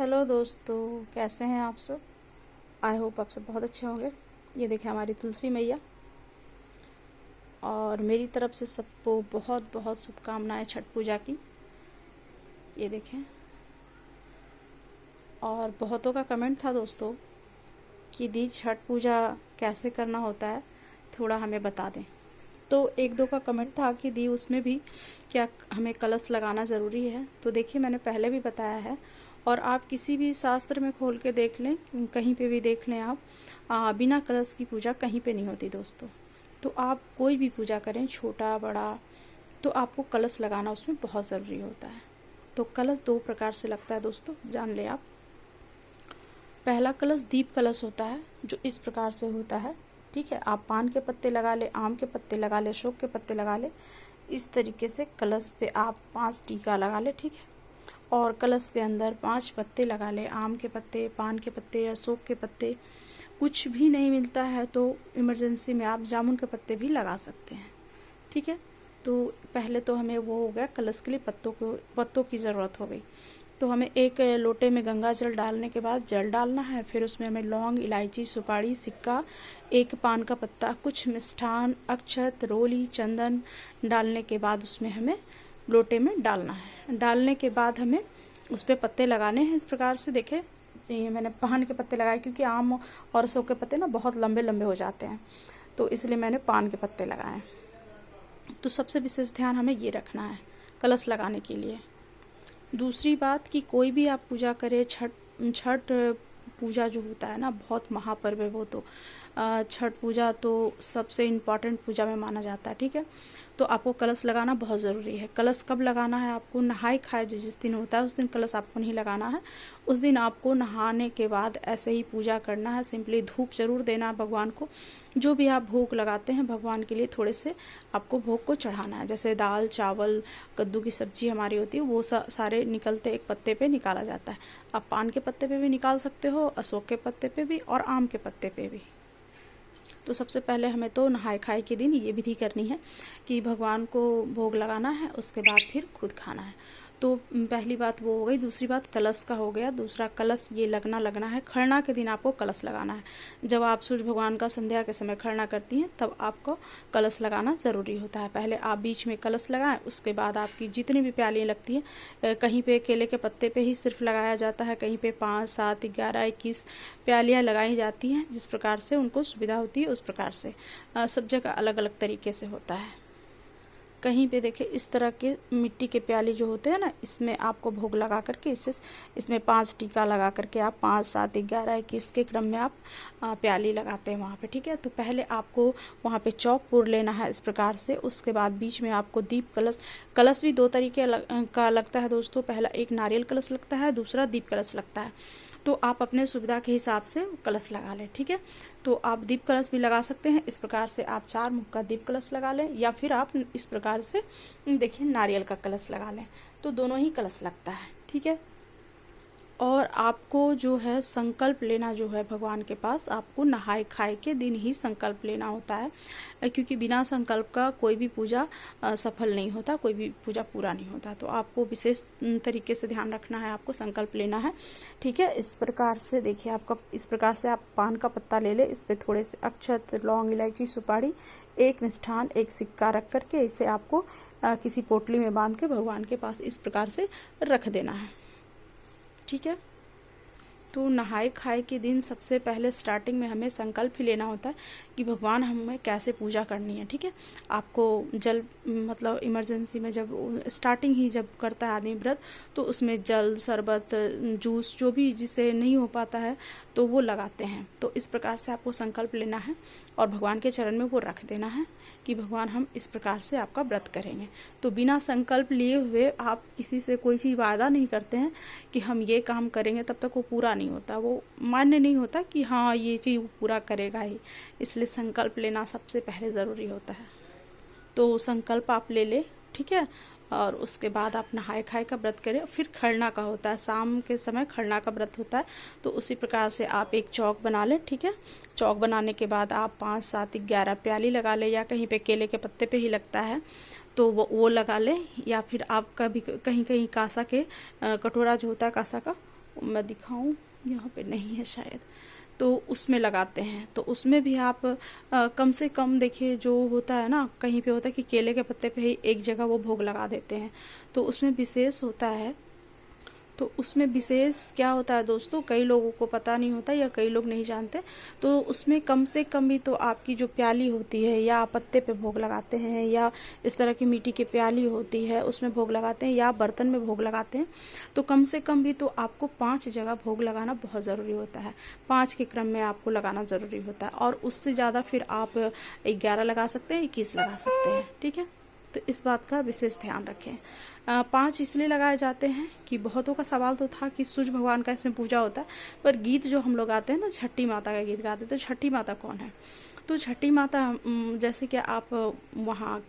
Hello दोस्तों, कैसे हैं आप सब। आई होप आप सब बहुत अच्छे होंगे। ये देखें हमारी तुलसी मैया, और मेरी तरफ से सबको बहुत बहुत शुभकामनाएं छठ पूजा की। ये देखें, और बहुतों का कमेंट था दोस्तों कि दी छठ पूजा कैसे करना होता है, थोड़ा हमें बता दें। तो एक दो का कमेंट था कि दी उसमें भी क्या हमें कलश लगाना ज़रूरी है। तो देखिए, मैंने पहले भी बताया है, और आप किसी भी शास्त्र में खोल के देख लें, कहीं पे भी देख लें आप, बिना कलश की पूजा कहीं पे नहीं होती दोस्तों। तो आप कोई भी पूजा करें, छोटा बड़ा, तो आपको कलश लगाना उसमें बहुत ज़रूरी होता है। तो कलश दो प्रकार से लगता है दोस्तों, जान लें आप। पहला कलश दीप कलश होता है, जो इस प्रकार से होता है। ठीक है, आप पान के पत्ते लगा ले, आम के पत्ते लगा ले, अशोक के पत्ते लगा ले, इस तरीके से कलश पे आप 5 टीका लगा ले। ठीक है, और कलश के अंदर 5 पत्ते लगा ले, आम के पत्ते, पान के पत्ते, अशोक के पत्ते। कुछ भी नहीं मिलता है तो इमरजेंसी में आप जामुन के पत्ते भी लगा सकते हैं। ठीक है, तो पहले तो हमें वो हो गया, कलश के लिए पत्तों की ज़रूरत हो गई। तो हमें एक लोटे में गंगा जल डालने के बाद जल डालना है, फिर उसमें हमें लौंग, इलायची, सुपारी, सिक्का, एक पान का पत्ता, कुछ मिष्ठान, अक्षत, रोली, चंदन डालने के बाद उसमें हमें लोटे में डालना है। डालने के बाद हमें उस पर पत्ते लगाने हैं। इस प्रकार से देखें, ये मैंने पान के पत्ते लगाए क्योंकि आम और अशोक के पत्ते ना बहुत लंबे लंबे हो जाते हैं, तो इसलिए मैंने पान के पत्ते लगाए। तो सबसे विशेष ध्यान हमें ये रखना है कलश लगाने के लिए। दूसरी बात कि कोई भी आप पूजा करें, छठ पूजा जो होता है ना, बहुत महापर्व है वो। तो छठ पूजा तो सबसे इम्पॉर्टेंट पूजा में माना जाता है। ठीक है, तो आपको कलश लगाना बहुत ज़रूरी है। कलश कब लगाना है आपको? नहाए खाए जिस दिन होता है उस दिन कलश आपको नहीं लगाना है। उस दिन आपको नहाने के बाद ऐसे ही पूजा करना है। सिंपली धूप जरूर देना भगवान को। जो भी आप भोग लगाते हैं भगवान के लिए, थोड़े से आपको भोग को चढ़ाना है। जैसे दाल, चावल, कद्दू की सब्जी हमारी होती है, वो सारे निकलते एक पत्ते पे निकाला जाता है। आप पान के पत्ते पे भी निकाल सकते हो, अशोक के पत्ते पे भी, और आम के पत्ते पे भी। तो सबसे पहले हमें तो नहाए खाए के दिन ये विधि करनी है कि भगवान को भोग लगाना है, उसके बाद फिर खुद खाना है। तो पहली बात वो हो गई। दूसरी बात कलश का हो गया। दूसरा कलश ये लगना है, खरना के दिन आपको कलश लगाना है। जब आप सूर्य भगवान का संध्या के समय खरना करती हैं तब आपको कलश लगाना ज़रूरी होता है। पहले आप बीच में कलश लगाएं, उसके बाद आपकी जितनी भी प्यालियाँ लगती हैं, कहीं पे केले के पत्ते पे ही सिर्फ लगाया जाता है, कहीं पे 5, 7, 11, 21 प्यालियाँ लगाई जाती हैं। जिस प्रकार से उनको सुविधा होती है उस प्रकार से, सब जगह अलग अलग तरीके से होता है। कहीं पे देखे इस तरह के मिट्टी के प्याली जो होते हैं ना, इसमें आपको भोग लगा करके इसमें 5 टीका लगा करके आप 5, 7, 11, 21 के क्रम में आप प्याली लगाते हैं वहाँ पे। ठीक है, तो पहले आपको वहाँ पे चौक पुर लेना है इस प्रकार से। उसके बाद बीच में आपको दीप कलश भी 2 तरीके का लगता है दोस्तों। पहला एक नारियल कलश लगता है, दूसरा दीप कलश लगता है। तो आप अपने सुविधा के हिसाब से कलश लगा लें। ठीक है, तो आप दीप कलश भी लगा सकते हैं। इस प्रकार से आप 4 मुख का दीप कलश लगा लें, या फिर आप इस प्रकार से देखिए नारियल का कलश लगा लें। तो दोनों ही कलश लगता है। ठीक है, और आपको जो है संकल्प लेना जो है भगवान के पास, आपको नहाए खाए के दिन ही संकल्प लेना होता है, क्योंकि बिना संकल्प का कोई भी पूजा सफल नहीं होता, कोई भी पूजा पूरा नहीं होता। तो आपको विशेष तरीके से ध्यान रखना है, आपको संकल्प लेना है। ठीक है, इस प्रकार से देखिए, आपका इस प्रकार से आप पान का पत्ता ले ले, इस पर थोड़े से अक्षत, लौंग, इलायची, सुपारी, एक मिष्ठान, एक सिक्का रख करके इसे आपको किसी पोटली में बांध के भगवान के पास इस प्रकार से रख देना है। ठीक है, तो नहाए खाए के दिन सबसे पहले स्टार्टिंग में हमें संकल्प ही लेना होता है कि भगवान हमें कैसे पूजा करनी है। ठीक है, आपको जल, मतलब इमरजेंसी में जब स्टार्टिंग ही जब करता है आदमी व्रत, तो उसमें जल, शरबत, जूस, जो भी जिसे नहीं हो पाता है तो वो लगाते हैं। तो इस प्रकार से आपको संकल्प लेना है और भगवान के चरण में वो रख देना है कि भगवान हम इस प्रकार से आपका व्रत करेंगे। तो बिना संकल्प लिए हुए आप किसी से कोई चीज़ वादा नहीं करते हैं कि हम ये काम करेंगे, तब तक वो पूरा नहीं होता, वो मान्य नहीं होता कि हाँ ये चीज़ वो पूरा करेगा ही। इसलिए संकल्प लेना सबसे पहले ज़रूरी होता है। तो संकल्प आप ले ले। ठीक है, और उसके बाद आप नहाए खाए का व्रत करें। फिर खरना का होता है, शाम के समय खरना का व्रत होता है। तो उसी प्रकार से आप एक चौक बना लें। ठीक है, चौक बनाने के बाद आप 5, 7, 11 प्याली लगा लें, या कहीं पे केले के पत्ते पे ही लगता है तो वो लगा लें, या फिर आप कभी कहीं कांसा के कटोरा जो होता है कांसा का, मैं दिखाऊं, यहाँ पे नहीं है शायद, तो उसमें लगाते हैं। तो उसमें भी आप कम से कम देखिए, जो होता है ना, कहीं पे होता है कि केले के पत्ते पे ही एक जगह वो भोग लगा देते हैं, तो उसमें विशेष होता है। तो उसमें विशेष क्या होता है दोस्तों, कई लोगों को पता नहीं होता या कई लोग नहीं जानते। तो उसमें कम से कम भी तो आपकी जो प्याली होती है, या पत्ते पे भोग लगाते हैं, या इस तरह की मिट्टी की प्याली होती है उसमें भोग लगाते हैं, या बर्तन में भोग लगाते हैं, तो कम से कम भी तो आपको 5 जगह भोग लगाना बहुत ज़रूरी होता है। 5 के क्रम में आपको लगाना ज़रूरी होता है, और उससे ज़्यादा फिर आप 11 लगा सकते हैं, 21 लगा सकते हैं, ठीक है। तो इस बात का विशेष ध्यान रखें। 5 इसलिए लगाए जाते हैं कि बहुतों का सवाल तो था कि सूर्य भगवान का इसमें पूजा होता है, पर गीत जो हम लोग गाते हैं ना, छठी माता का गीत गाते हैं, तो छठी माता कौन है? तो छठी माता जैसे कि आप वहाँ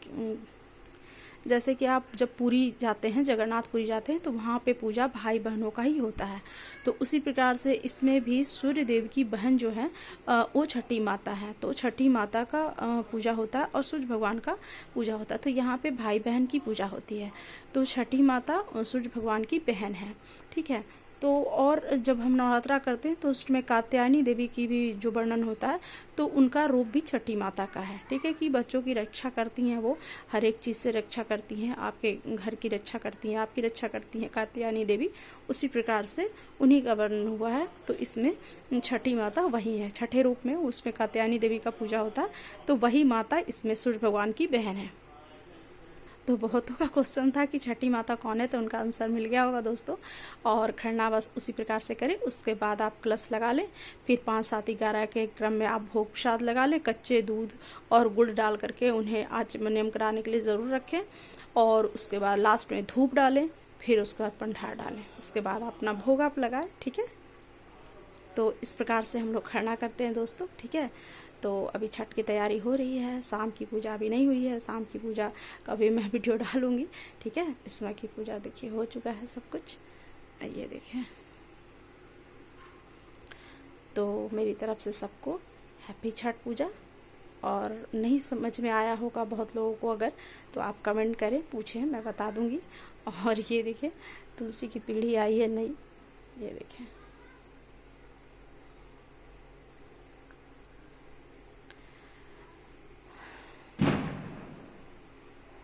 जैसे कि आप जब पुरी जाते हैं, जगन्नाथपुरी जाते हैं, तो वहाँ पे पूजा भाई बहनों का ही होता है। तो उसी प्रकार से इसमें भी सूर्य देव की बहन जो है वो छठी माता है। तो छठी माता का पूजा होता है और सूर्य भगवान का पूजा होता है। तो यहाँ पे भाई बहन की पूजा होती है। तो छठी माता सूर्य भगवान की बहन है, ठीक है। तो और जब हम नवरात्रा करते हैं तो उसमें कात्यायनी देवी की भी जो वर्णन होता है, तो उनका रूप भी छठी माता का है, ठीक है, कि बच्चों की रक्षा करती हैं, वो हर एक चीज़ से रक्षा करती हैं, आपके घर की रक्षा करती हैं, आपकी रक्षा करती हैं कात्यायनी देवी। उसी प्रकार से उन्हीं का वर्णन हुआ है। तो इसमें छठी माता वही है, छठे रूप में उसमें कात्यायनी देवी का पूजा होता है, तो वही माता इसमें सूर्य भगवान की बहन है। तो बहुतों का क्वेश्चन था कि छठी माता कौन है, तो उनका आंसर मिल गया होगा दोस्तों। और खरना बस उसी प्रकार से करें। उसके बाद आप कलश लगा लें, फिर 5, 7, 11 के क्रम में आप भोग प्रसाद लगा लें। कच्चे दूध और गुड़ डाल करके उन्हें आचमनियम कराने के लिए ज़रूर रखें। और उसके बाद लास्ट में धूप डालें, फिर उसके बाद पंडार डालें, उसके बाद अपना भोग आप लगाएं, ठीक है। तो इस प्रकार से हम लोग खरना करते हैं दोस्तों, ठीक है। तो अभी छठ की तैयारी हो रही है, शाम की पूजा अभी नहीं हुई है, शाम की पूजा का भी मैं वीडियो डालूंगी, ठीक है। इस समय की पूजा देखिए हो चुका है सब कुछ, ये देखें। तो मेरी तरफ से सबको हैप्पी छठ पूजा। और नहीं समझ में आया होगा बहुत लोगों को अगर, तो आप कमेंट करें, पूछें, मैं बता दूंगी। और ये देखिए तुलसी की पीढ़ी आई है नई, ये देखें।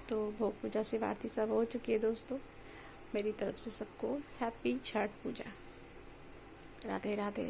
तो भोग पूजा से आरती सब हो चुकी है दोस्तों। मेरी तरफ से सबको हैप्पी छठ पूजा। राधे राधे।